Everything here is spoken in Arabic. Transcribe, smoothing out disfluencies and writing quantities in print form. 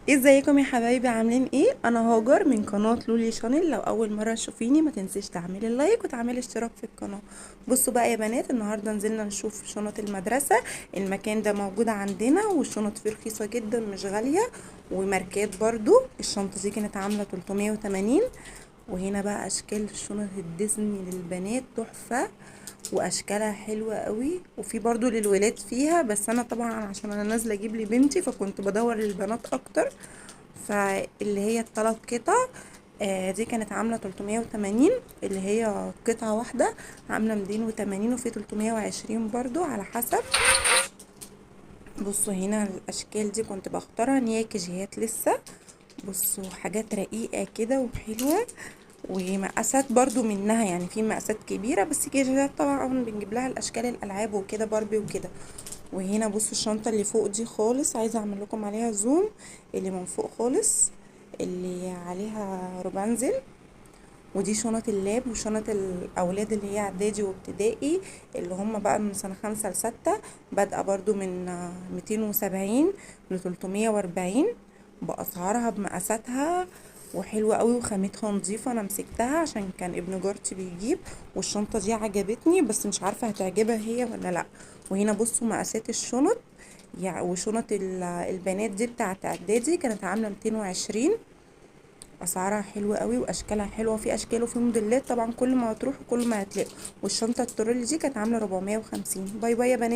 ازيكم يا حبايبي؟ عاملين ايه؟ انا هاجر من قناة لولي شانل. لو اول مرة تشوفيني ما تنسيش تعملي اللايك وتعملي اشتراك في القناة. بصوا بقى يا بنات، النهاردة نزلنا نشوف شنط المدرسة. المكان ده موجود عندنا والشنط فيه رخيصة جدا، مش غالية، وماركات برضو. الشنطة دي كانت عاملة 380. وهنا بقى اشكال الشنط الديزني للبنات تحفة، واشكالها حلوة قوي، وفي برضو للولاد فيها، بس انا طبعا عشان انا نازلة اجيب لي بنتي فكنت بدور للبنات اكتر. فاللي هي الثلاث قطع دي كانت عاملة 380. اللي هي قطعة واحدة عاملة 280، وفي 320 برضو على حسب. بصوا هنا الاشكال دي كنت بختارها ان هي كيجيهات لسه. بصوا حاجات رقيقة كده وحلوة، ومقاسات برضو منها، يعني في مقاسات كبيرة، بس كيجيهات طبعا بنجيب لها الاشكال الالعاب وكده، باربي وكده. وهنا بصوا الشنطة اللي فوق دي خالص، عايزة اعمل لكم عليها زوم. اللي من فوق خالص، اللي عليها روبانزل. ودي شنط اللاب وشنط الاولاد اللي هي اعدادي وابتدائي، اللي هم بقى من سنة 5 ل6. بادئة برضو من 270 ل340 بأسعارها بمقاساتها. وحلوة قوي وخامتها نظيفة، انا مسكتها عشان كان ابن جارتي بيجيب، والشنطة دي عجبتني، بس مش عارفة هتعجبها هي ولا لا. وهنا بصوا مقاسات الشنط. يعني وشنط البنات دي بتاعت اعدادي كانت عاملة 220. اسعارها حلوه قوي واشكالها حلوه، وفي اشكال وفي موديلات طبعا، كل ما هتروح كل ما هتلاقوا. والشنطه الترولي دي كانت عامله 450. باي باي يا بنات.